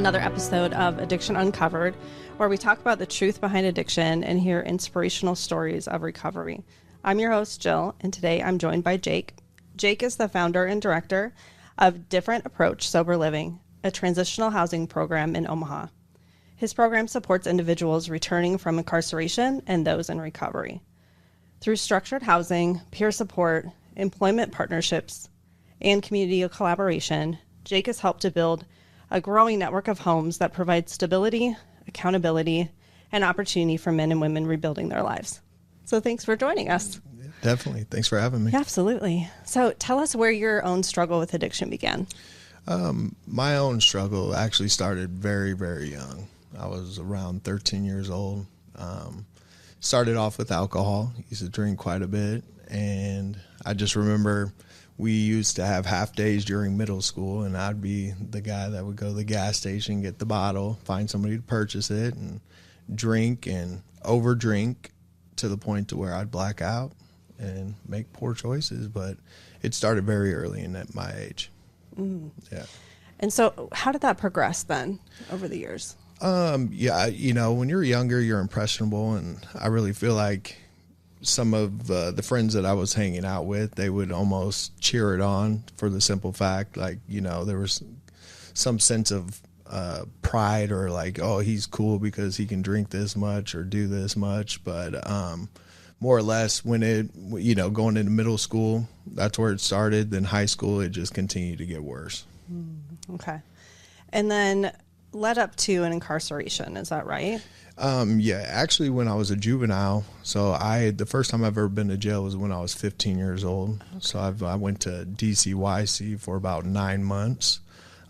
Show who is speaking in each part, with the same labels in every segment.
Speaker 1: another episode of Addiction Uncovered, where we talk about the truth behind addiction and hear inspirational stories of recovery. I'm your host, Jill, and today I'm joined by Jake. Jake is the founder and director of Different Approach Sober Living, a transitional housing program in Omaha. His program supports individuals returning from incarceration and those in recovery. Through structured housing, peer support, employment partnerships, and community collaboration, Jake has helped to build a growing network of homes that provide stability, accountability, and opportunity for men and women rebuilding their lives. So thanks for joining us.
Speaker 2: Definitely. Thanks for having me.
Speaker 1: Yeah, absolutely. So tell us where your own struggle with addiction began.
Speaker 2: My own struggle actually started very, very young. I was around 13 years old. Started off with alcohol. Used to drink quite a bit. And I just remember we used to have half days during middle school, and I'd be the guy that would go to the gas station, get the bottle, find somebody to purchase it, and drink and overdrink to the point to where I'd black out and make poor choices. But it started very early in at my age. Yeah. And
Speaker 1: so how did that progress then over the years?
Speaker 2: Yeah, you know, when you're younger, you're impressionable, and I really feel like some of the friends that I was hanging out with, they would almost cheer it on for the simple fact, like, you know, there was some sense of pride or like, oh, he's cool because he can drink this much or do this much. But more or less when it, you know, going into middle school, that's where it started. Then high school, it just continued to get worse.
Speaker 1: Okay. And then led up to an incarceration, is that right?
Speaker 2: Yeah, actually when I was a juvenile, so the first time I've ever been to jail was when I was 15 years old. Okay. So I went to DCYC for about 9 months.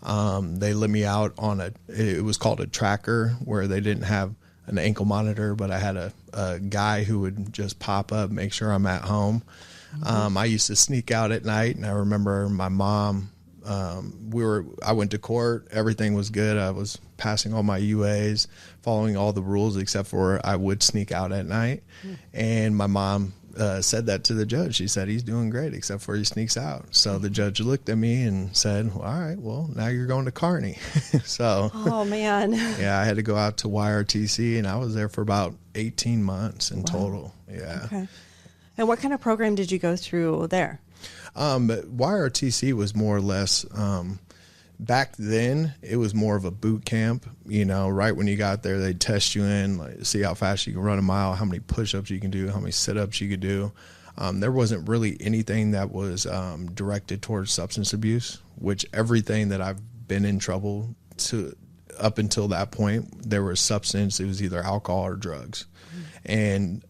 Speaker 2: They let me out on it was called a tracker, where they didn't have an ankle monitor, but I had a guy who would just pop up, make sure I'm at home. Mm-hmm. I used to sneak out at night, and I remember my mom, I went to court, everything was good. I was passing all my UAs, following all the rules, except for I would sneak out at night. And my mom said that to the judge. She said, he's doing great, except for he sneaks out. So the judge looked at me and said, well, all right, well, now you're going to Kearney. So,
Speaker 1: oh man.
Speaker 2: Yeah, I had to go out to YRTC, and I was there for about 18 months in total. Yeah. Okay.
Speaker 1: And what kind of program did you go through there?
Speaker 2: YRTC was more or less, back then it was more of a boot camp. You know, right when you got there, they'd test you in, like, see how fast you can run a mile, how many push-ups you can do, how many sit-ups you could do. There wasn't really anything that was directed towards substance abuse, which everything that I've been in trouble to up until that point, there was substance. It was either alcohol or drugs. And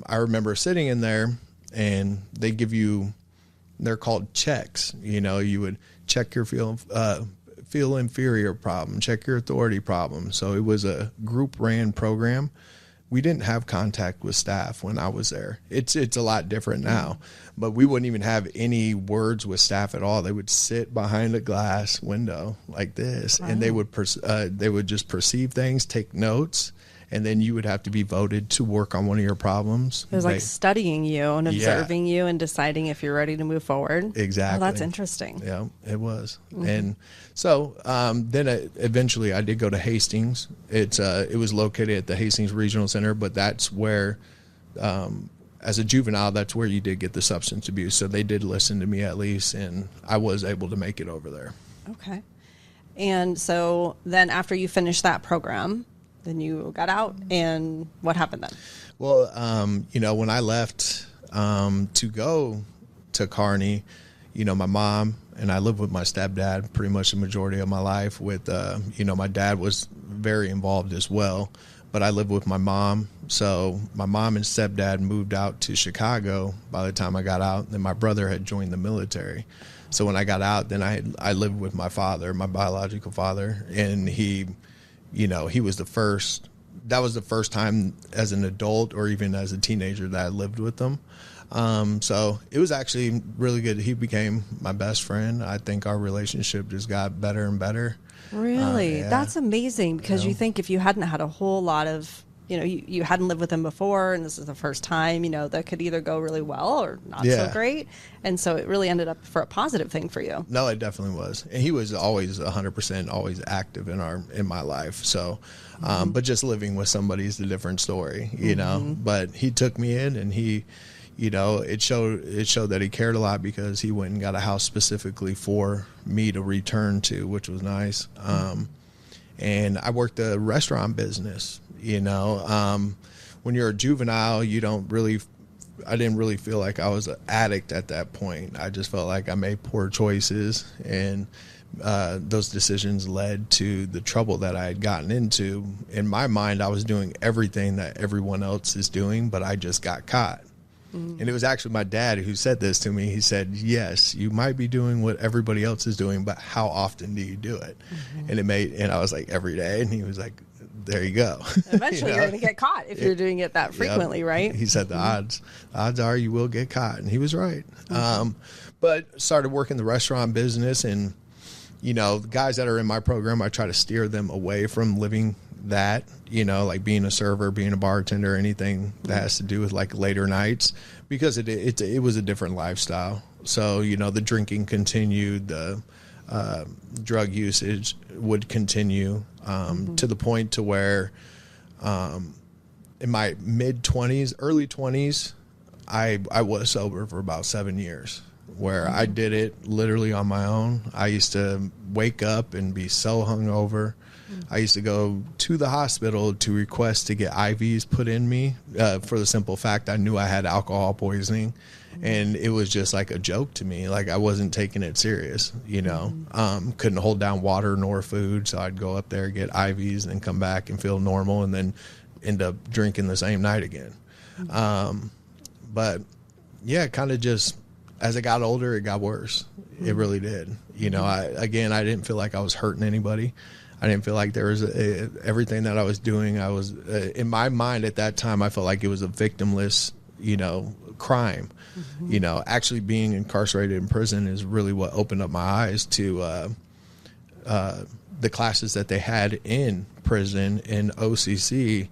Speaker 2: I remember sitting in there, and they give you, they're called checks. You know, you would check your feel inferior problem, check your authority problem. So it was a group ran program. We didn't have contact with staff when I was there. It's a lot different now, but we wouldn't even have any words with staff at all. They would sit behind a glass window like this, and they would just perceive things, take notes, and then you would have to be voted to work on one of your problems.
Speaker 1: It was like studying you and observing you and deciding if you're ready to move forward.
Speaker 2: Exactly.
Speaker 1: Oh, that's interesting.
Speaker 2: Yeah, it was. Mm-hmm. And so then eventually I did go to Hastings. It was located at the Hastings Regional Center, but that's where, as a juvenile, that's where you did get the substance abuse. So they did listen to me at least, and I was able to make it over there.
Speaker 1: Okay. And so then after you finished that program, then you got out, and what happened then?
Speaker 2: Well, you know, when I left to go to Kearney, you know, my mom and I lived with my stepdad pretty much the majority of my life. With, you know, my dad was very involved as well, but I lived with my mom. So my mom and stepdad moved out to Chicago by the time I got out. Then my brother had joined the military. So when I got out, then I lived with my father, my biological father, and he, you know, he was that was the first time as an adult or even as a teenager that I lived with them. So it was actually really good. He became my best friend. I think our relationship just got better and better.
Speaker 1: Really?
Speaker 2: Yeah.
Speaker 1: That's amazing, because you think if you hadn't had a whole lot of, you hadn't lived with him before, and this is the first time, that could either go really well or not so great. And so it really ended up for a positive thing for you.
Speaker 2: No, it definitely was. And he was always 100% always active in my life. So, but just living with somebody is a different story, but he took me in, and he, it showed that he cared a lot, because he went and got a house specifically for me to return to, which was nice. And I worked the restaurant business, when you're a juvenile, I didn't really feel like I was an addict at that point. I just felt like I made poor choices, and those decisions led to the trouble that I had gotten into. In my mind, I was doing everything that everyone else is doing, but I just got caught. And it was actually my dad who said this to me. He said, yes, you might be doing what everybody else is doing, but how often do you do it? And I was like, every day. And he was like, there you go.
Speaker 1: Eventually you're going to get caught if you're doing it that frequently, right?
Speaker 2: He said the odds are you will get caught. And he was right. But started working the restaurant business, and, the guys that are in my program, I try to steer them away from living that, like being a server, being a bartender, anything that has to do with like later nights, because it was a different lifestyle. So, the drinking continued, the drug usage would continue, to the point to where, in my mid-20s, early 20s, I was sober for about 7 years, where I did it literally on my own. I used to wake up and be so hungover. I used to go to the hospital to request to get IVs put in me, for the simple fact I knew I had alcohol poisoning, and it was just like a joke to me. Like, I wasn't taking it serious, couldn't hold down water nor food. So I'd go up there, get IVs, and then come back and feel normal, and then end up drinking the same night again. But yeah, kind of just, as I got older, it got worse. It really did. I didn't feel like I was hurting anybody. I didn't feel like there was everything that I was doing. I was, in my mind at that time, I felt like it was a victimless, crime. Actually being incarcerated in prison is really what opened up my eyes to the classes that they had in prison in OCC.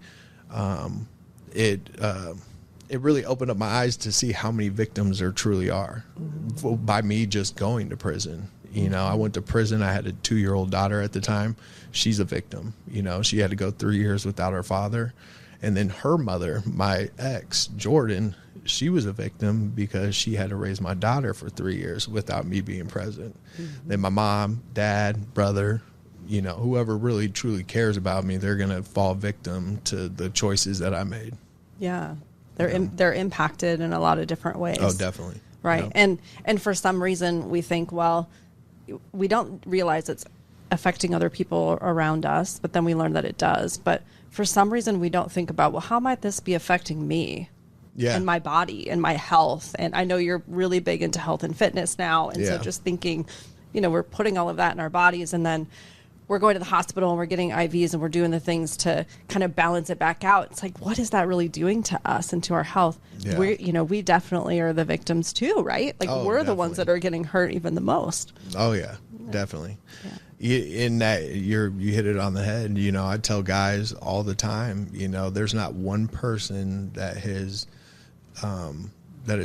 Speaker 2: It really opened up my eyes to see how many victims there truly are by me just going to prison. I went to prison. I had a 2-year-old daughter at the time. She's a victim. She had to go 3 years without her father. And then her mother, my ex, Jordan, she was a victim because she had to raise my daughter for 3 years without me being present. Then my mom, dad, brother, whoever really truly cares about me, they're going to fall victim to the choices that I made.
Speaker 1: Yeah. They're impacted in a lot of different ways.
Speaker 2: Oh, definitely.
Speaker 1: Right. Yeah. And for some reason we think, well, we don't realize it's affecting other people around us, but then we learn that it does. But for some reason we don't think about, well, how might this be affecting me and my body and my health? And I know you're really big into health and fitness now. And so just thinking, we're putting all of that in our bodies, and then we're going to the hospital and we're getting IVs and we're doing the things to kind of balance it back out. It's like, what is that really doing to us and to our health?
Speaker 2: Yeah.
Speaker 1: We definitely are the victims too, right? Like, we're
Speaker 2: definitely
Speaker 1: the ones that are getting hurt even the most.
Speaker 2: Oh yeah, definitely. In that, you hit it on the head. I tell guys all the time, there's not one person that has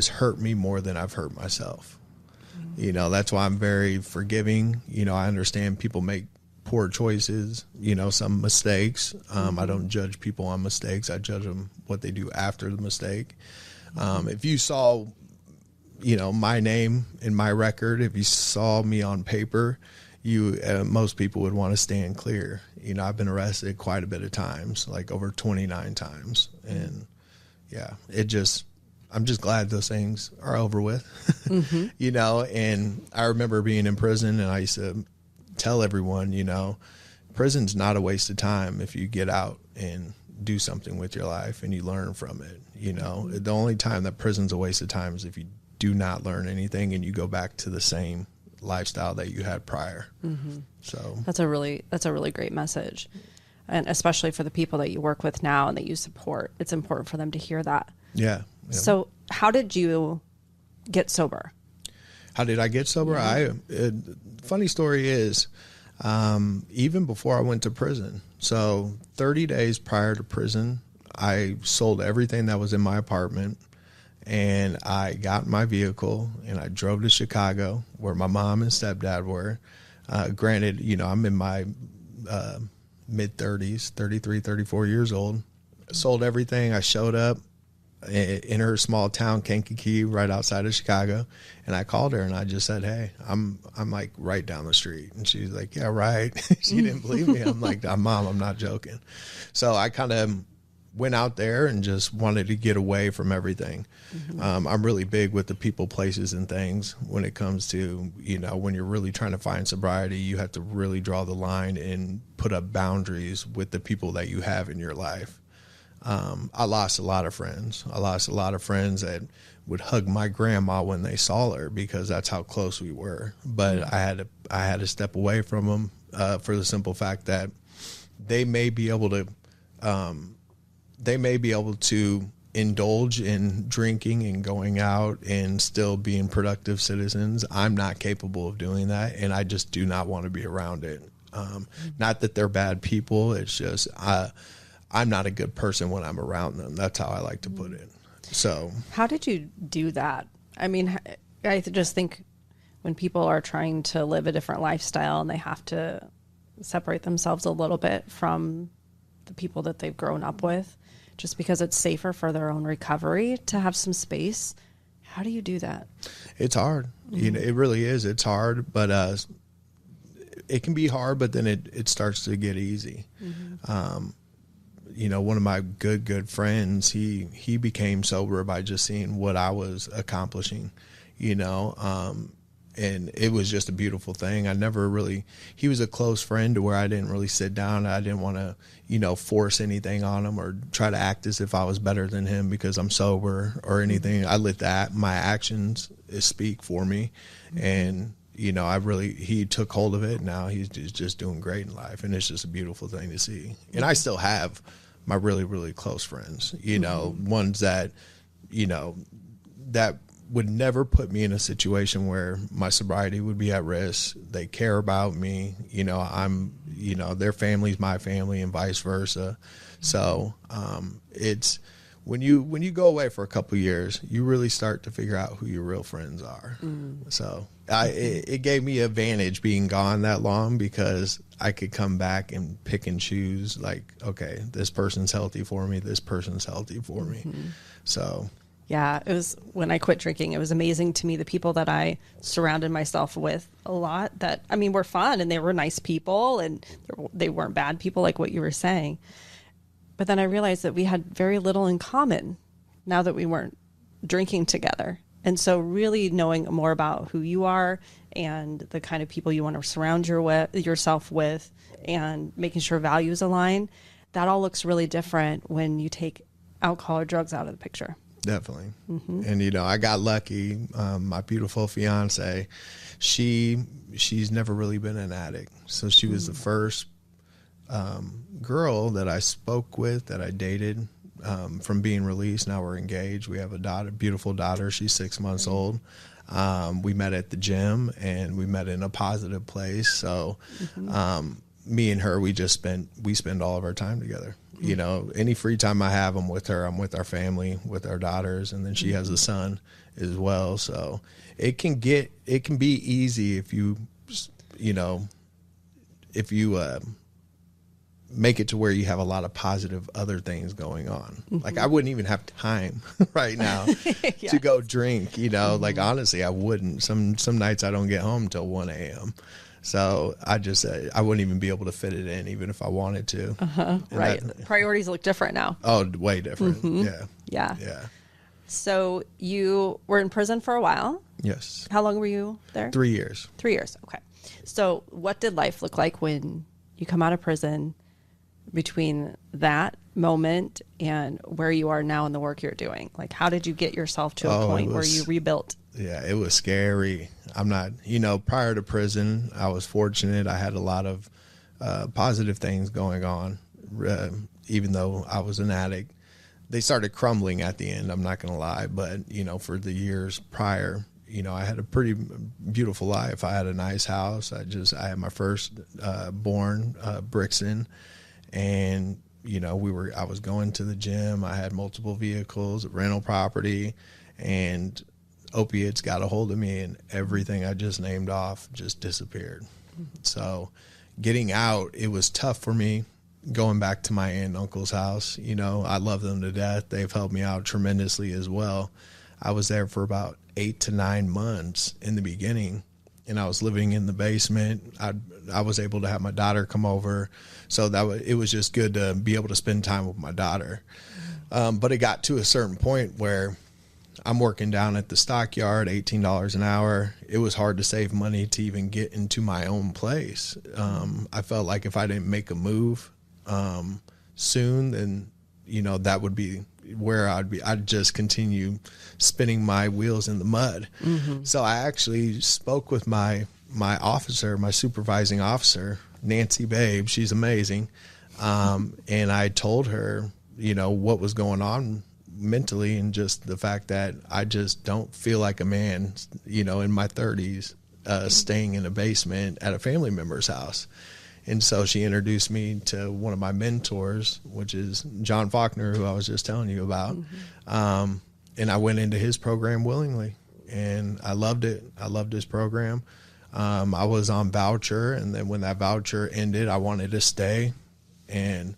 Speaker 2: hurt me more than I've hurt myself. That's why I'm very forgiving. I understand people make poor choices, some mistakes. I don't judge people on mistakes. I judge them what they do after the mistake. If you saw, my name in my record, if you saw me on paper, most people would want to stand clear. I've been arrested quite a bit of times, like over 29 times. And I'm just glad those things are over with, and I remember being in prison, and I used to tell everyone, prison's not a waste of time if you get out and do something with your life and you learn from it. The only time that prison's a waste of time is if you do not learn anything and you go back to the same lifestyle that you had prior. So
Speaker 1: that's a really great message. And especially for the people that you work with now and that you support, it's important for them to hear that.
Speaker 2: Yeah.
Speaker 1: So how did you get sober?
Speaker 2: How did I get sober? Funny story is, even before I went to prison, so 30 days prior to prison, I sold everything that was in my apartment, and I got in my vehicle and I drove to Chicago where my mom and stepdad were. Granted, I'm in my mid 30s, 33, 34 years old. Sold everything. I showed up in her small town, Kankakee, right outside of Chicago. And I called her and I just said, hey, I'm like right down the street. And she's like, yeah, right. She didn't believe me. I'm like, Mom, I'm not joking. So I kind of went out there and just wanted to get away from everything. I'm really big with the people, places, and things when it comes to, when you're really trying to find sobriety, you have to really draw the line and put up boundaries with the people that you have in your life. I lost a lot of friends. I lost a lot of friends that would hug my grandma when they saw her because that's how close we were. But I had to step away from them for the simple fact that they may be able to indulge in drinking and going out and still being productive citizens. I'm not capable of doing that, and I just do not want to be around it. Not that they're bad people. It's just I'm not a good person when I'm around them. That's how I like to put it. So
Speaker 1: how did you do that? I mean, I just think when people are trying to live a different lifestyle and they have to separate themselves a little bit from the people that they've grown up with, just because it's safer for their own recovery to have some space. How do you do that? It's
Speaker 2: hard. It really is. It's hard, but it can be hard, but then it starts to get easy. One of my good friends, he became sober by just seeing what I was accomplishing, and it was just a beautiful thing. He was a close friend to where I didn't really sit down. I didn't want to, force anything on him or try to act as if I was better than him because I'm sober or anything. I let my actions speak for me. And, he took hold of it. Now he's just doing great in life. And it's just a beautiful thing to see. And I still have my really, really close friends, ones that, that would never put me in a situation where my sobriety would be at risk. They care about me. Their family's my family and vice versa. So, it's when you go away for a couple of years, you really start to figure out who your real friends are. So it gave me an advantage being gone that long because I could come back and pick and choose like, okay, this person's healthy for me. This person's healthy for me. So.
Speaker 1: Yeah, it was when I quit drinking, it was amazing to me, the people that I surrounded myself with a lot that, were fun and they were nice people and they weren't bad people like what you were saying. But then I realized that we had very little in common now that we weren't drinking together. And so really knowing more about who you are and the kind of people you want to surround yourself with and making sure values align, that all looks really different when you take alcohol or drugs out of the picture.
Speaker 2: Definitely. And, I got lucky. My beautiful fiance, she's never really been an addict. So she was the first girl that I spoke with, that I dated from being released. Now we're engaged. We have a beautiful daughter. She's 6 months old. We met at the gym and we met in a positive place. So me and her, we spend all of our time together. Any free time I have, I'm with her. I'm with our family, with our daughters, and then she has a son as well. So it can be easy if you make it to where you have a lot of positive other things going on. Like I wouldn't even have time right now to go drink, like honestly, I wouldn't. Some nights I don't get home till 1 a.m. So I just said I wouldn't even be able to fit it in, even if I wanted to.
Speaker 1: Right. Priorities look different now.
Speaker 2: Oh, way different.
Speaker 1: Yeah. So you were in prison for a while.
Speaker 2: Yes.
Speaker 1: How long were you there?
Speaker 2: 3 years.
Speaker 1: 3 years. Okay. So what did life look like when you come out of prison between that moment and where you are now in the work you're doing? Like, how did you get yourself to a point where you rebuilt?
Speaker 2: Yeah, it was scary. I'm not, prior to prison, I was fortunate. I had a lot of positive things going on, even though I was an addict. They started crumbling at the end, I'm not going to lie. But, for the years prior, I had a pretty beautiful life. I had a nice house. I had my first born, Brixton. And, I was going to the gym. I had multiple vehicles, rental property, and opiates got a hold of me, and everything I just named off just disappeared. So getting out, it was tough for me going back to my aunt and uncle's house. I love them to death. They've helped me out tremendously as well. I was there for about 8 to 9 months in the beginning, and I was living in the basement. I was able to have my daughter come over, so it was just good to be able to spend time with my daughter. But it got to a certain point where I'm working down at the stockyard, $18 an hour. It was hard to save money to even get into my own place. I felt like if I didn't make a move soon, then that would be where I'd just continue spinning my wheels in the mud. So I actually spoke with my officer, my supervising officer, Nancy Babe. She's amazing. And I told her, what was going on mentally, and just the fact that I just don't feel like a man, in my 30s, staying in a basement at a family member's house. And so she introduced me to one of my mentors, which is John Faulkner, who I was just telling you about. And I went into his program willingly, and I loved it. I loved his program. I was on voucher, and then when that voucher ended, I wanted to stay. And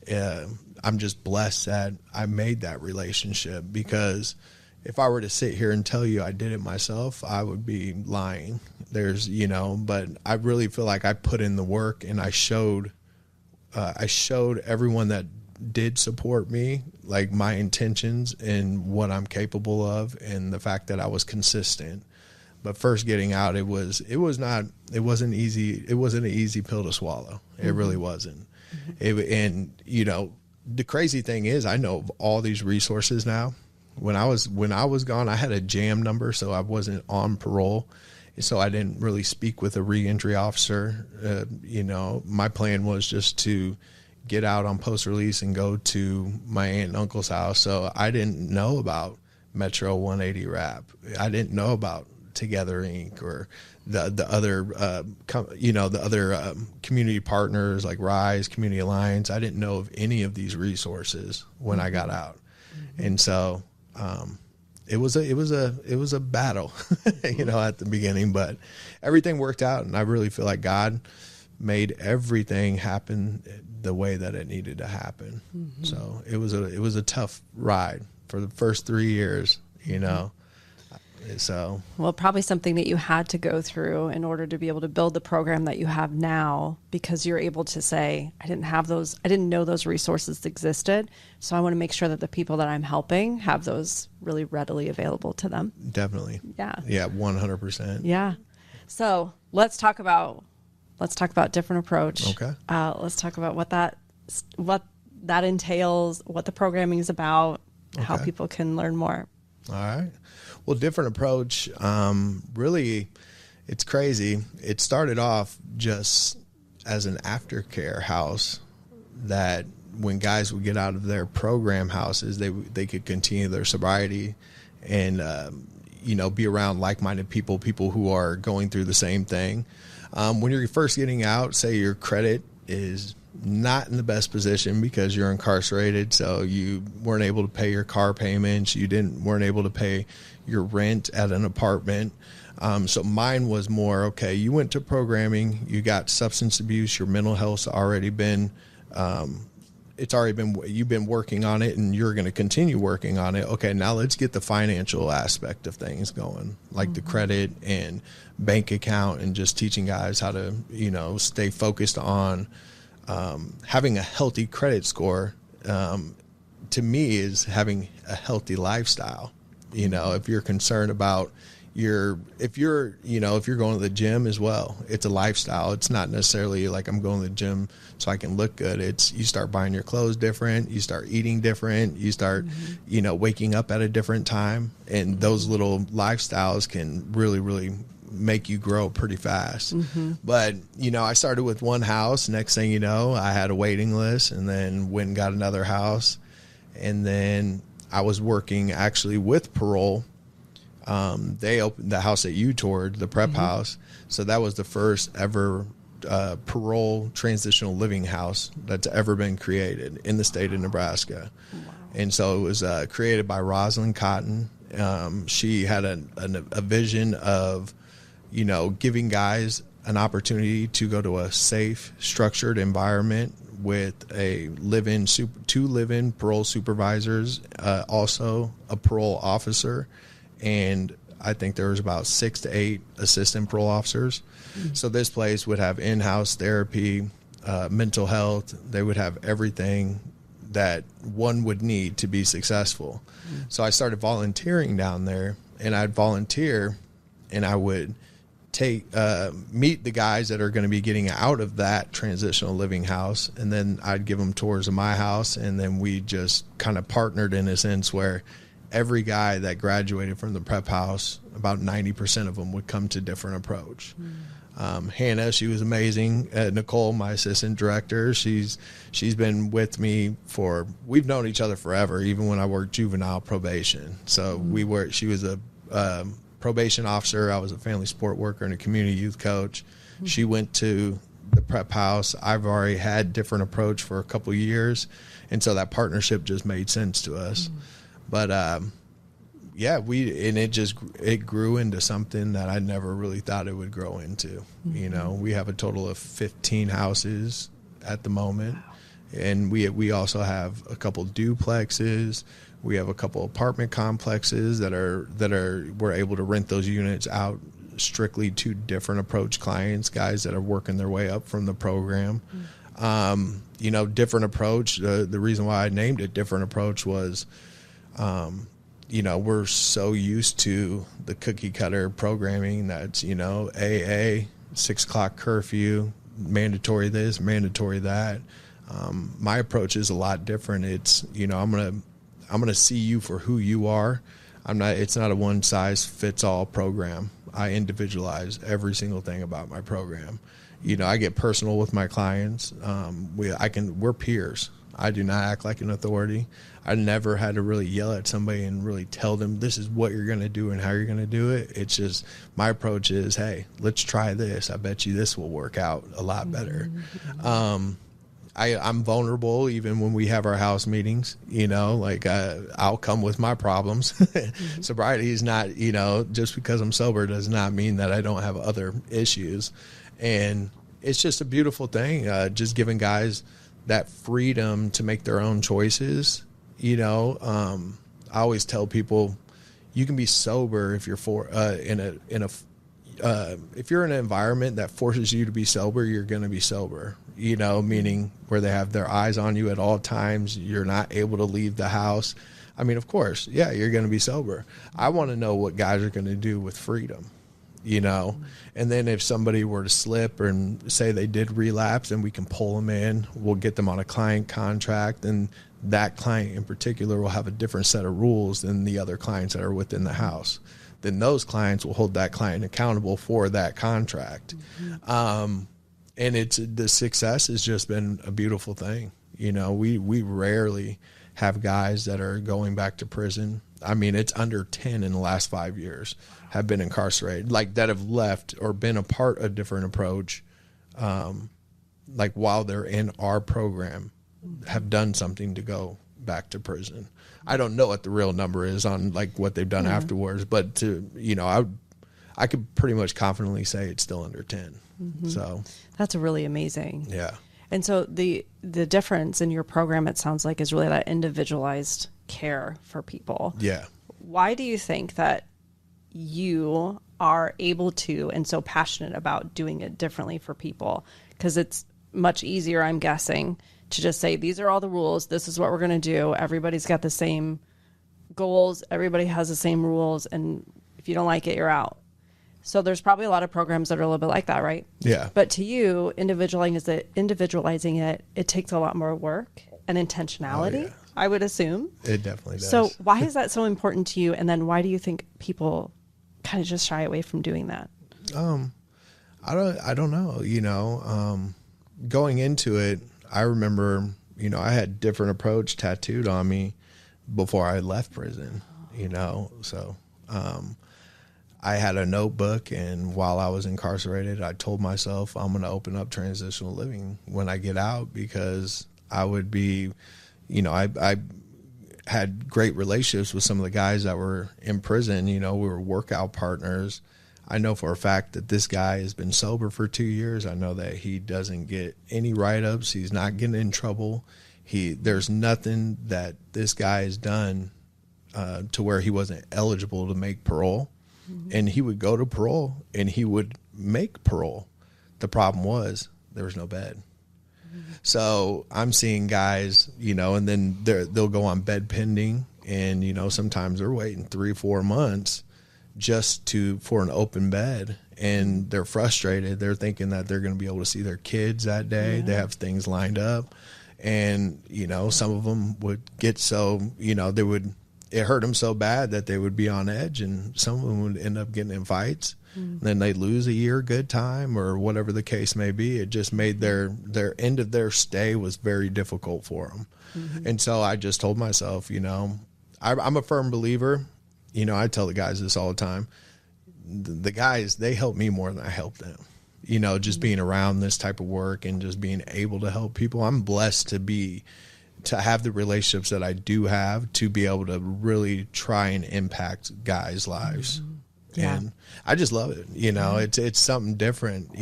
Speaker 2: I'm just blessed that I made that relationship, because if I were to sit here and tell you I did it myself, I would be lying. But I really feel like I put in the work, and I showed everyone that did support me, like, my intentions and what I'm capable of, and the fact that I was consistent. But first getting out, it wasn't easy. It wasn't an easy pill to swallow. It really wasn't. The crazy thing is, I know of all these resources now. When I was gone, I had a jam number, so I wasn't on parole. So I didn't really speak with a reentry officer. My plan was just to get out on post-release and go to my aunt and uncle's house. So I didn't know about Metro 180 Rap. I didn't know about Together Inc. or the other community partners like Rise, Community Alliance. I didn't know of any of these resources when I got out. And so it was a battle, at the beginning, but everything worked out, and I really feel like God made everything happen the way that it needed to happen. So it was a tough ride for the first 3 years, So,
Speaker 1: well, probably something that you had to go through in order to be able to build the program that you have now, because you're able to say, I didn't know those resources existed. So I want to make sure that the people that I'm helping have those really readily available to them. Definitely. Yeah.
Speaker 2: Yeah. 100%.
Speaker 1: Yeah. So let's talk about Different Approach.
Speaker 2: Okay.
Speaker 1: Let's talk about what that entails, what the programming is about, how people can learn more.
Speaker 2: All right. Well, Different Approach, really, it's crazy. It started off just as an aftercare house that when guys would get out of their program houses, they could continue their sobriety and, be around like-minded people who are going through the same thing. When you're first getting out, say your credit is not in the best position because you're incarcerated, so you weren't able to pay your car payments, weren't able to pay your rent at an apartment. So mine was more, you went to programming, you got substance abuse, your mental health's already been, you've been working on it, and you're going to continue working on it. Okay, now let's get the financial aspect of things going, like the credit and bank account, and just teaching guys how to, stay focused on having a healthy credit score. To me, is having a healthy lifestyle. If you're concerned about if you're going to the gym as well, it's a lifestyle. It's not necessarily like I'm going to the gym so I can look good. It's you start buying your clothes different, you start eating different, you start, waking up at a different time. And those little lifestyles can really, really make you grow pretty fast. But, I started with one house. Next thing you know, I had a waiting list, and then went and got another house. And then I was working actually with parole. They opened the house that you toured, the prep house. So that was the first ever parole transitional living house that's ever been created in the state of Nebraska. Wow. And so it was created by Rosalind Cotton. She had a vision of, giving guys an opportunity to go to a safe, structured environment with two live-in parole supervisors, also a parole officer, and I think there was about 6 to 8 assistant parole officers. Mm-hmm. So this place would have in-house therapy, mental health. They would have everything that one would need to be successful. Mm-hmm. So I started volunteering down there, and I'd volunteer, and I would meet the guys that are going to be getting out of that transitional living house, and then I'd give them tours of my house, and then we just kind of partnered in a sense where every guy that graduated from the prep house, about 90% of them would come to Different Approach. Hannah, she was amazing. Nicole, my assistant director, she's been with me we've known each other forever, even when I worked juvenile probation. So she was a probation officer. I was a family support worker and a community youth coach. She went to the prep house. I've already had Different Approach for a couple of years, and so that partnership just made sense to us. But it grew into something that I never really thought it would grow into. We have a total of 15 houses at the moment. Wow. And we also have a couple duplexes. We have a couple apartment complexes we're able to rent those units out strictly to Different Approach clients, guys that are working their way up from the program. Different Approach, the reason why I named it Different Approach was, we're so used to the cookie cutter programming that's, AA, 6 o'clock curfew, mandatory this, mandatory that. My approach is a lot different. It's, I'm going to see you for who you are. It's not a one size fits all program. I individualize every single thing about my program. I get personal with my clients. We're peers. I do not act like an authority. I never had to really yell at somebody and really tell them this is what you're going to do and how you're going to do it. It's just my approach is, hey, let's try this. I bet you this will work out a lot better. I'm vulnerable even when we have our house meetings, I'll come with my problems. Sobriety is not, just because I'm sober does not mean that I don't have other issues. And it's just a beautiful thing, just giving guys that freedom to make their own choices. I always tell people you can be sober if you're if you're in an environment that forces you to be sober, you're going to be sober, meaning where they have their eyes on you at all times. You're not able to leave the house. I mean, of course, yeah, you're going to be sober. I want to know what guys are going to do with freedom, and then if somebody were to slip and say they did relapse, and we can pull them in, we'll get them on a client contract, and that client in particular will have a different set of rules than the other clients that are within the house. Then those clients will hold that client accountable for that contract. And the success has just been a beautiful thing. We rarely have guys that are going back to prison. I mean, it's under 10 in the last 5 years have been incarcerated, that have left or been a part of Different Approach, while they're in our program, have done something to go back to prison. I don't know what the real number is on what they've done afterwards, but I could pretty much confidently say it's still under 10. So
Speaker 1: that's really amazing.
Speaker 2: Yeah.
Speaker 1: And so the difference in your program, it sounds like, is really that individualized care for people.
Speaker 2: Yeah.
Speaker 1: Why do you think that you are able to and so passionate about doing it differently for people? Because it's much easier, I'm guessing, to just say, these are all the rules. This is what we're going to do. Everybody's got the same goals. Everybody has the same rules. And if you don't like it, you're out. So there's probably a lot of programs that are a little bit like that, right?
Speaker 2: Yeah.
Speaker 1: But to you, individualizing it, it takes a lot more work and intentionality, I would assume.
Speaker 2: It definitely does.
Speaker 1: So why is that so important to you? And then why do you think people kind of just shy away from doing that?
Speaker 2: I don't know. Going into it, I remember, I had Different Approach tattooed on me before I left prison, so I had a notebook, and while I was incarcerated, I told myself I'm going to open up transitional living when I get out, because I would be, I had great relationships with some of the guys that were in prison. We were workout partners. I know for a fact that this guy has been sober for 2 years. I know that he doesn't get any write-ups. He's not getting in trouble. There's nothing that this guy has done to where he wasn't eligible to make parole. And he would go to parole and he would make parole. The problem was there was no bed. So I'm seeing guys, and then they'll go on bed pending, and, sometimes they're waiting 3-4 months just for an open bed, and they're frustrated. They're thinking that they're going to be able to see their kids that day. They have things lined up, and, some of them would get so, it hurt them so bad that they would be on edge, and some of them would end up getting in fights. Then they lose a year good time, or whatever the case may be. It just made their end of their stay was very difficult for them. And so I just told myself, I'm a firm believer. I tell the guys this all the time. The guys, they help me more than I help them. Just being around this type of work and just being able to help people. I'm blessed to have the relationships that I do have, to be able to really try and impact guys' lives.
Speaker 1: Yeah.
Speaker 2: And I just love it. It's something different,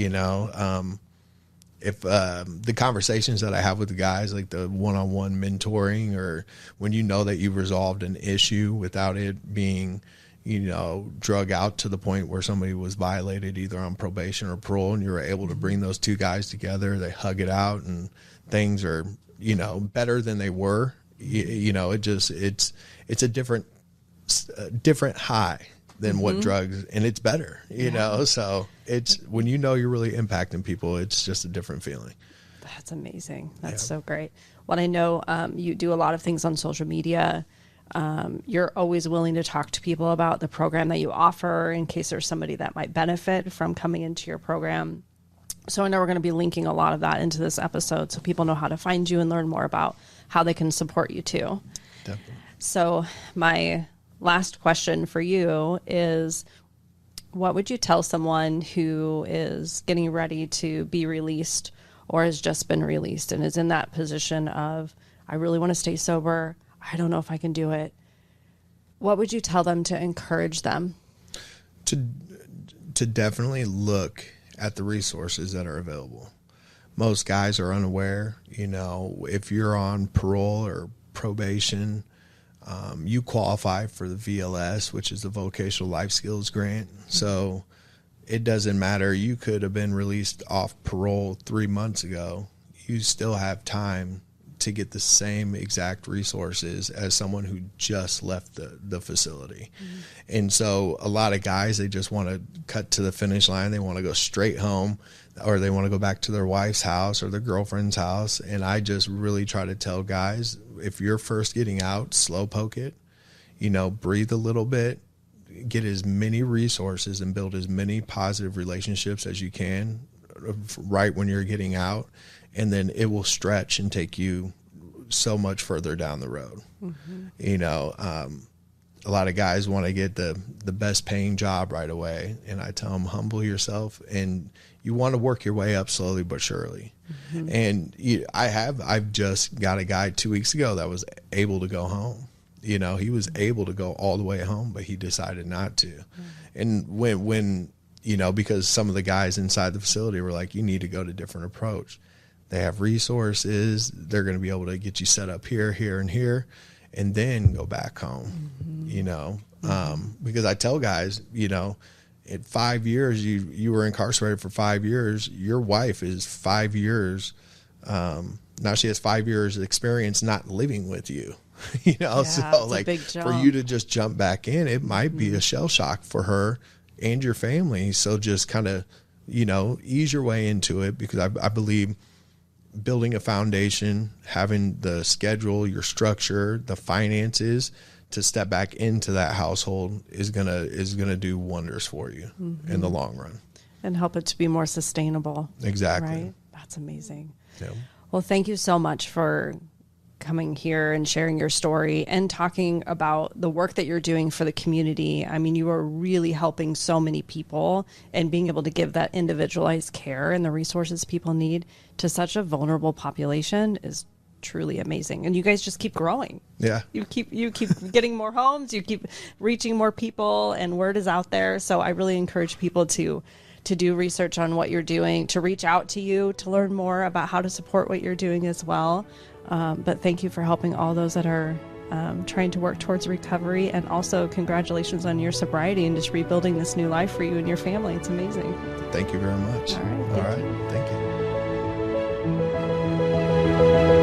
Speaker 2: if the conversations that I have with the guys, like the one-on-one mentoring, or when that you've resolved an issue without it being, drug out to the point where somebody was violated either on probation or parole, and you were able to bring those two guys together, they hug it out, and things are, better than they were. It's a different high than what drugs, and it's better, so it's when you're really impacting people, it's just a different feeling.
Speaker 1: That's amazing. That's so great. Well, I know you do a lot of things on social media. You're always willing to talk to people about the program that you offer in case there's somebody that might benefit from coming into your program. So I know we're going to be linking a lot of that into this episode, so people know how to find you and learn more about how they can support you too.
Speaker 2: Definitely.
Speaker 1: So my last question for you is, what would you tell someone who is getting ready to be released or has just been released and is in that position of, I really want to stay sober, I don't know if I can do it? What would you tell them to encourage them?
Speaker 2: To definitely look at the resources that are available. Most guys are unaware, if you're on parole or probation, you qualify for the VLS, which is the Vocational Life Skills Grant. So it doesn't matter. You could have been released off parole 3 months ago. You still have time to get the same exact resources as someone who just left the facility. And so a lot of guys, they just want to cut to the finish line. They want to go straight home, or they want to go back to their wife's house or their girlfriend's house. And I just really try to tell guys, if you're first getting out, slow poke it, breathe a little bit, get as many resources and build as many positive relationships as you can right when you're getting out. And then it will stretch and take you so much further down the road. A lot of guys want to get the best paying job right away. And I tell them, humble yourself, and you want to work your way up slowly but surely. And I've just got a guy 2 weeks ago that was able to go home. He was able to go all the way home, but he decided not to. And when because some of the guys inside the facility were like, you need to go to Different Approach. They have resources. They're going to be able to get you set up here, here, and here, and then go back home, because I tell guys, at 5 years, you were incarcerated for 5 years. Your wife is 5 years. Now she has 5 years experience not living with you, so like for you to just jump back in, it might be a shell shock for her and your family. So just kind of, ease your way into it, because I believe building a foundation, having the schedule, your structure, the finances to step back into that household is gonna do wonders for you in the long run,
Speaker 1: and help it to be more sustainable.
Speaker 2: Exactly.
Speaker 1: Right? That's amazing.
Speaker 2: Yeah.
Speaker 1: Well, thank you so much for coming here and sharing your story and talking about the work that you're doing for the community. I mean, you are really helping so many people, and being able to give that individualized care and the resources people need to such a vulnerable population is truly amazing. And you guys just keep growing.
Speaker 2: Yeah.
Speaker 1: You keep getting more homes, you keep reaching more people, and word is out there. So I really encourage people to do research on what you're doing, to reach out to you, to learn more about how to support what you're doing as well. But thank you for helping all those that are trying to work towards recovery, and also congratulations on your sobriety and just rebuilding this new life for you and your family. It's amazing.
Speaker 2: Thank you very much.
Speaker 1: All right.
Speaker 2: Thank you.